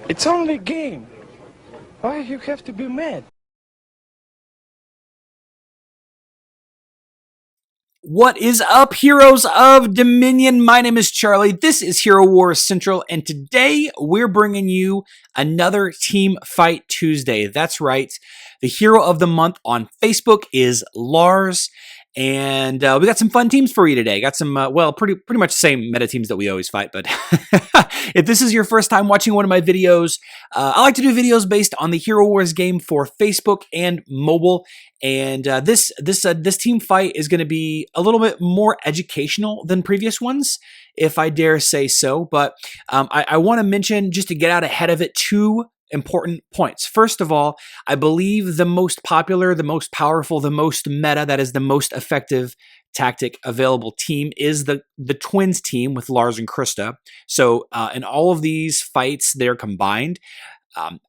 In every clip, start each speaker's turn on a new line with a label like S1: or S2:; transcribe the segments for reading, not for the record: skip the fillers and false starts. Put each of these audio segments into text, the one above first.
S1: It's only a game. Why you have to be mad?
S2: What is up, heroes of Dominion? My name is Charlie. This is Hero Wars Central, and today we're bringing you another Team Fight Tuesday. That's right. The hero of the month on Facebook is Lars, and we got some fun teams for you today. Got some, pretty much the same meta teams that we always fight, but if this is your first time watching one of my videos, I like to do videos based on the Hero Wars game for Facebook and mobile. And this team fight is going to be a little bit more educational than previous ones, if I dare say so. But I want to mention, just to get out ahead of it, two important points. First of all, I believe the most popular, the most powerful, the most meta, that is the most effective tactic available team is the Twins team with Lars and Krista. So in all of these fights, they're combined.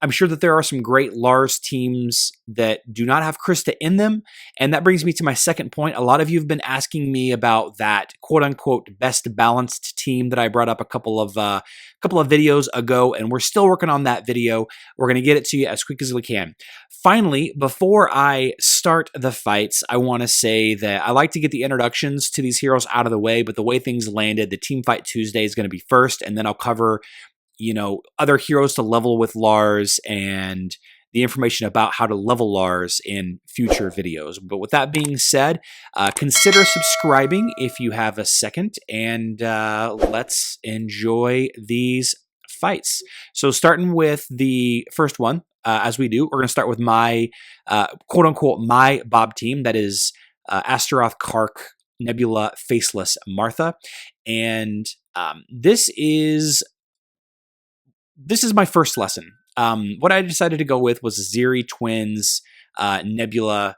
S2: I'm sure that there are some great Lars teams that do not have Krista in them. And that brings me to my second point. A lot of you have been asking me about that quote unquote best balanced team that I brought up a couple of videos ago, and we're still working on that video. We're going to get it to you as quick as we can. Finally, before I start the fights, I want to say that I like to get the introductions to these heroes out of the way, but the way things landed, the Team Fight Tuesday is going to be first, and then I'll cover other heroes to level with Lars and the information about how to level Lars in future videos. But with that being said, consider subscribing if you have a second, and let's enjoy these fights. So starting with the first one, as we do, we're going to start with my quote-unquote my Bob team. That is Astaroth, Kark, Nebula, Faceless, Martha. And this is my first lesson. What I decided to go with was a Zeri, Twins, Nebula,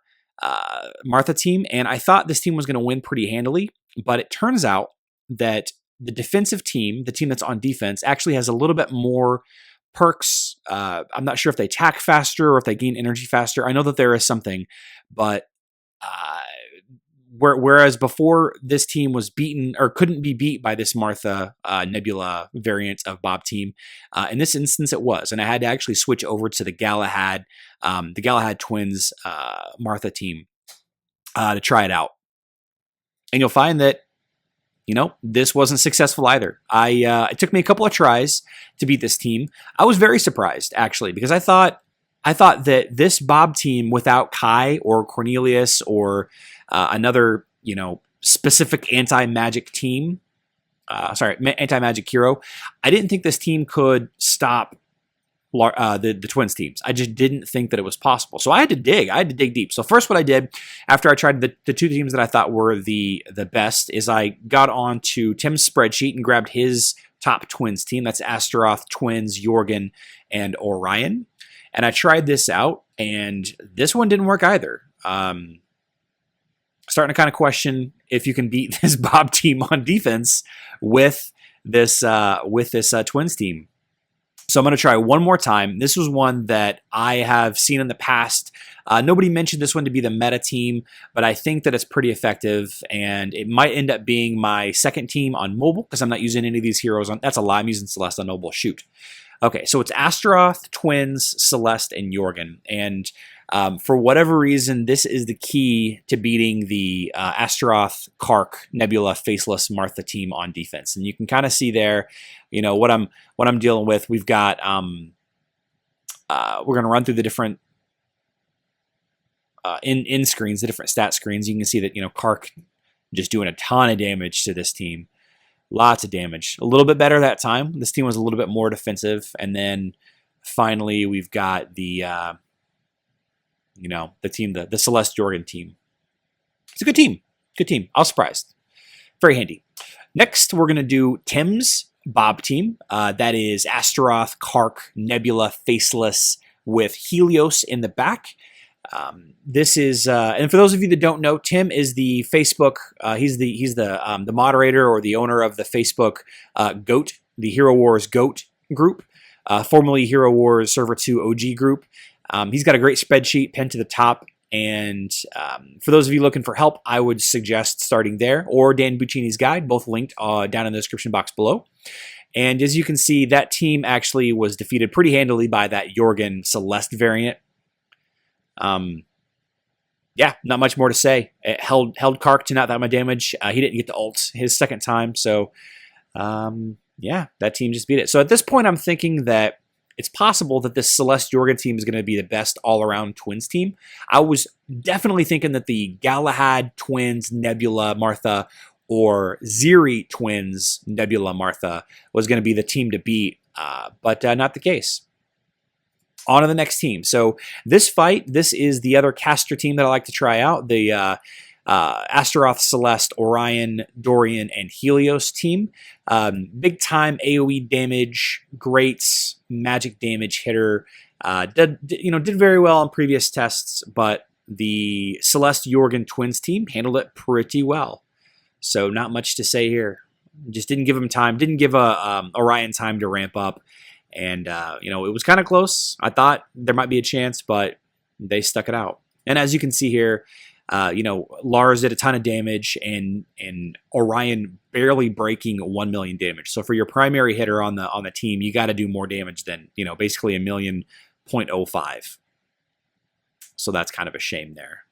S2: Martha team, and I thought this team was going to win pretty handily, but it turns out that the defensive team, the team that's on defense, actually has a little bit more perks. I'm not sure if they attack faster or if they gain energy faster. I know that there is something, but whereas before this team was beaten or couldn't be beat by this Martha Nebula variant of Bob team, in this instance it was, and I had to actually switch over to the Galahad Twins Martha team to try it out, and you'll find that this wasn't successful either. It took me a couple of tries to beat this team. I was very surprised actually, because I thought that this Bob team without Kai or Cornelius or another, specific anti-magic team, anti-magic hero, I didn't think this team could stop the Twins teams. I just didn't think that it was possible. So I had to dig deep. So first what I did after I tried the two teams that I thought were the best is I got onto Tim's spreadsheet and grabbed his top Twins team. That's Astaroth, Twins, Jorgen, and Orion. And I tried this out, and this one didn't work either. Starting to kind of question if you can beat this Bob team on defense with this Twins team. So I'm going to try one more time. This was one that I have seen in the past. Nobody mentioned this one to be the meta team, but I think that it's pretty effective, and it might end up being my second team on mobile because I'm not using any of these heroes on. That's a lie. I'm using Celeste on mobile. Shoot. Okay, so it's Astaroth, Twins, Celeste, and Jorgen. And for whatever reason, this is the key to beating the Astaroth, Kark, Nebula, Faceless, Martha team on defense. And you can kind of see there, what I'm dealing with. We've got we're going to run through the different in screens, the different stat screens. You can see that Kark just doing a ton of damage to this team. Lots of damage. A little bit better that time. This team was a little bit more defensive. And then finally, we've got the team, the Celeste Jorgen team. It's a good team. Good team. I was surprised. Very handy. Next, we're going to do Tim's Bob team. That is Astaroth, Kark, Nebula, Faceless with Helios in the back. This is, and for those of you that don't know, Tim is the Facebook. He's the moderator or the owner of the Facebook GOAT, the Hero Wars GOAT group, formerly Hero Wars Server 2 OG group. He's got a great spreadsheet pinned to the top, and for those of you looking for help, I would suggest starting there or Dan Buccini's guide, both linked down in the description box below. And as you can see, that team actually was defeated pretty handily by that Jorgen Celeste variant. Yeah, not much more to say. It held Kark to not that much damage. He didn't get the ult his second time, so yeah, that team just beat it. So at this point, I'm thinking that it's possible that this Celeste Jorgen team is going to be the best all-around Twins team. I was definitely thinking that the Galahad Twins, Nebula, Martha, or Ziri Twins, Nebula, Martha, was going to be the team to beat, but not the case. On to the next team. So this fight, this is the other caster team that I like to try out, the Astaroth, Celeste, Orion, Dorian, and Helios team. Big time AoE damage, great magic damage hitter. Did very well on previous tests, but the Celeste Jorgen Twins team handled it pretty well. So not much to say here. Just didn't give him time. Didn't give Orion time to ramp up. And, it was kind of close. I thought there might be a chance, but they stuck it out. And as you can see here, Lars did a ton of damage and Orion barely breaking 1 million damage. So for your primary hitter on the team, you got to do more damage than, basically 1,000,000.05. So that's kind of a shame there.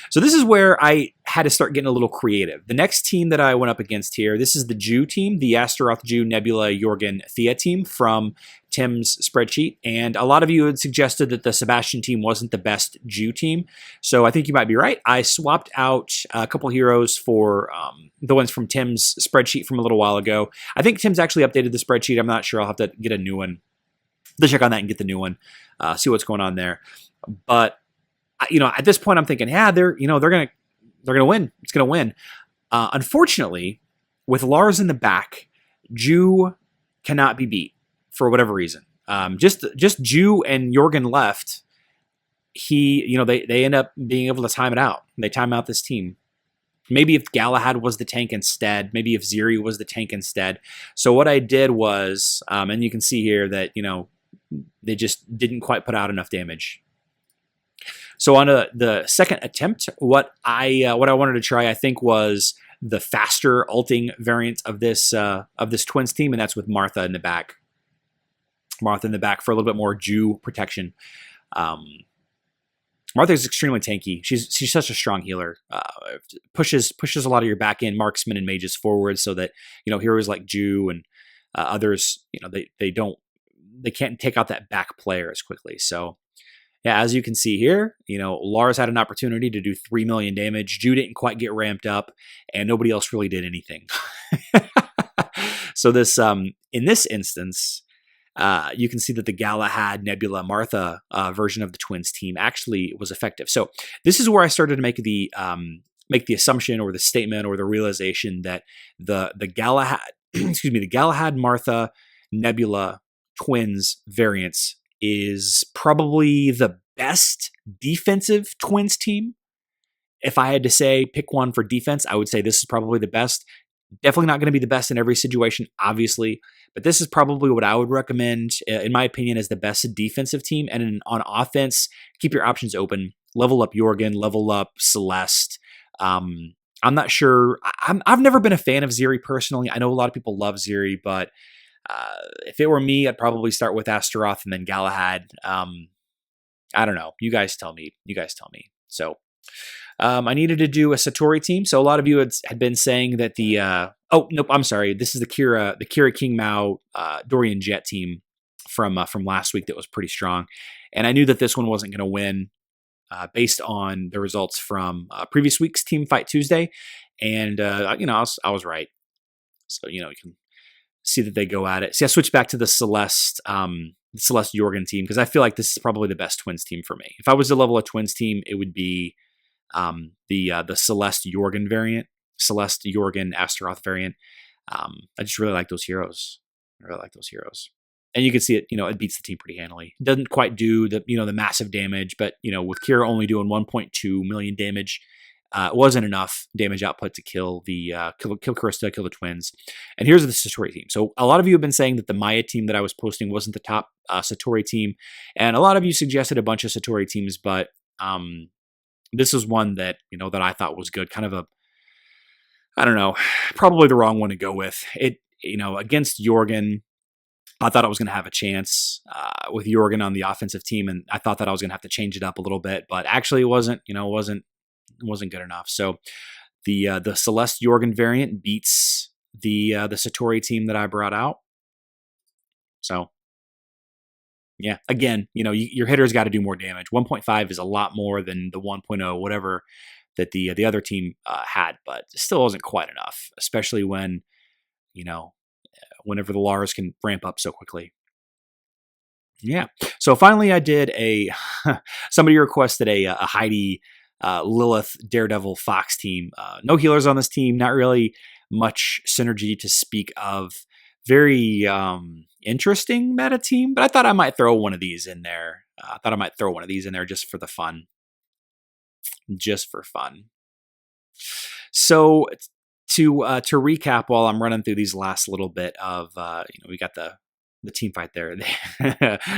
S2: So this is where I had to start getting a little creative. The next team that I went up against here, this is the Jew team, the Astaroth, Jew, Nebula, Jorgen, Thea team from Tim's spreadsheet. And a lot of you had suggested that the Sebastian team wasn't the best Jew team. So I think you might be right. I swapped out a couple heroes for the ones from Tim's spreadsheet from a little while ago. I think Tim's actually updated the spreadsheet. I'm not sure. I'll have to get a new one. To check on that and get the new one, see what's going on there. But at this point, I'm thinking, yeah, they're gonna win. It's gonna win. Unfortunately, with Lars in the back, Jew cannot be beat for whatever reason. Just Jew and Jorgen left. They end up being able to time it out. They time out this team. Maybe if Galahad was the tank instead, maybe if Ziri was the tank instead. So what I did was, and you can see here that they just didn't quite put out enough damage. So on the second attempt, what I wanted to try, I think, was the faster ulting variant of this Twins team, and that's with Martha in the back. Martha in the back for a little bit more Jew protection. Martha is extremely tanky. She's such a strong healer. Pushes a lot of your back end marksmen and mages forward, so that heroes like Jew and others, they can't take out that back player as quickly. So. Yeah, as you can see here, Lars had an opportunity to do 3 million damage. Jew didn't quite get ramped up, and nobody else really did anything. So this, in this instance, you can see that the Galahad, Nebula, Martha version of the Twins team actually was effective. So this is where I started to make the assumption or the statement or the realization that the Galahad, the Galahad, Martha, Nebula, Twins variants is probably the best defensive Twins team. If I had to say pick one for defense, I would say this is probably the best. Definitely not going to be the best in every situation, obviously, but this is probably what I would recommend, in my opinion, as the best defensive team. And on offense, keep your options open. Level up Jorgen, level up Celeste. I'm not sure. I've never been a fan of Ziri personally. I know a lot of people love Ziri, but if it were me, I'd probably start with Astaroth and then Galahad. I don't know. You guys tell me. So I needed to do a Satori team. So a lot of you had been saying that the oh nope, I'm sorry. This is the Kira King Mao Dorian Jet team from last week that was pretty strong, and I knew that this one wasn't going to win based on the results from previous week's Team Fight Tuesday, and I was right. So you can see that they go at it. See, I switched back to the Celeste Jorgen team because I feel like this is probably the best Twins team for me. If I was to level a Twins team, it would be the Celeste Jorgen variant, Celeste Jorgen Astaroth variant. I just really like those heroes. And you can see it, it beats the team pretty handily. It doesn't quite do the massive damage, but with Kira only doing 1.2 million damage, it wasn't enough damage output to kill Krista, kill the Twins. And here's the Satori team. So a lot of you have been saying that the Maya team that I was posting wasn't the top Satori team, and a lot of you suggested a bunch of Satori teams, but this is one that that I thought was good. Kind of I don't know, probably the wrong one to go with. against Jorgen, I thought I was going to have a chance with Jorgen on the offensive team, and I thought that I was going to have to change it up a little bit, but actually it wasn't good enough. So the Celeste Jorgen variant beats the Satori team that I brought out. So yeah, again, your hitter's got to do more damage. 1.5 is a lot more than the 1.0 whatever that the other team had, but it still wasn't quite enough, especially when whenever the Lars can ramp up so quickly. Yeah. So finally, I did somebody requested a Heidi Lilith Daredevil Fox team. No healers on this team. Not really much synergy to speak of. Very interesting meta team, but I thought I might throw one of these in there. Just for the fun. Just for fun. So to recap, while I'm running through these last little bit of, we got the team fight there.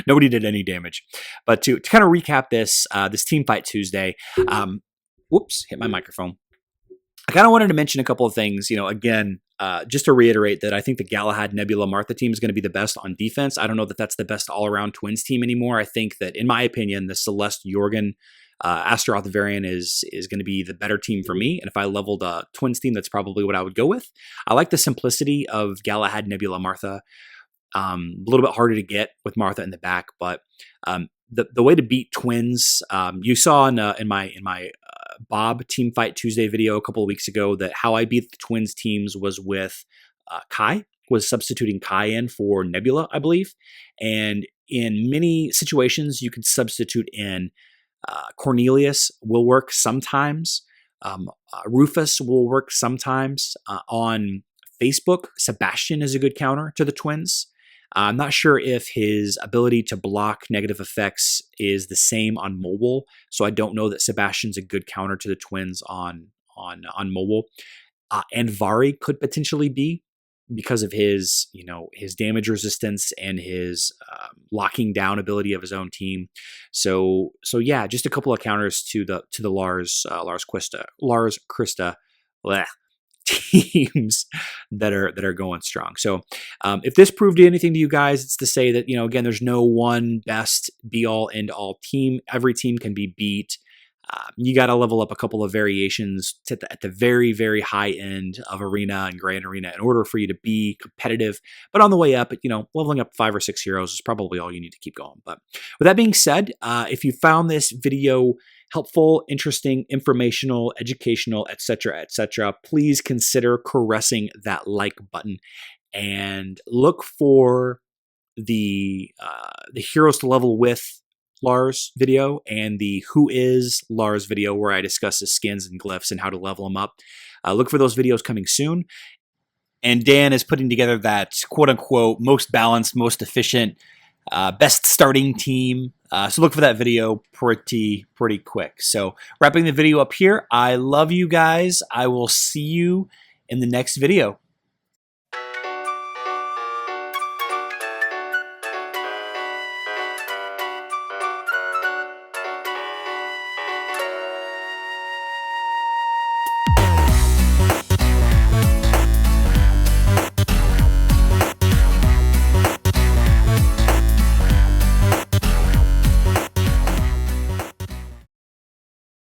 S2: Nobody did any damage, but to kind of recap this team fight Tuesday. Whoops, hit my microphone. I kind of wanted to mention a couple of things, again, just to reiterate that I think the Galahad Nebula Martha team is going to be the best on defense. I don't know that that's the best all-around Twins team anymore. I think that, in my opinion, the Celeste Jorgen Astaroth variant is going to be the better team for me. And if I leveled a Twins team, that's probably what I would go with. I like the simplicity of Galahad Nebula Martha. A little bit harder to get with Martha in the back, but the way to beat Twins, you saw in my Bob Team Fight Tuesday video a couple of weeks ago that how I beat the Twins teams was with was substituting Kai in for Nebula, I believe. And in many situations, you can substitute in Cornelius will work sometimes. Rufus will work sometimes. On Facebook, Sebastian is a good counter to the Twins. I'm not sure if his ability to block negative effects is the same on mobile, so I don't know that Sebastian's a good counter to the Twins on mobile. And Vari could potentially be because of his damage resistance and his locking down ability of his own team. So yeah, just a couple of counters to the Lars Krista. Bleh. Teams that are going strong. So if this proved anything to you guys, it's to say that, again, there's no one best be all end all team. Every team can be beat. You got to level up a couple of variations at the very, very high end of Arena and Grand Arena in order for you to be competitive. But on the way up, leveling up 5 or 6 heroes is probably all you need to keep going. But with that being said, if you found this video helpful, interesting, informational, educational, etc., please consider caressing that like button and look for the Heroes to Level with Lars video and the Who is Lars video where I discuss his skins and glyphs and how to level them up. Look for those videos coming soon. And Dan is putting together that quote-unquote most balanced, most efficient, best starting team. So look for that video pretty quick. So wrapping the video up here, I love you guys. I will see you in the next video.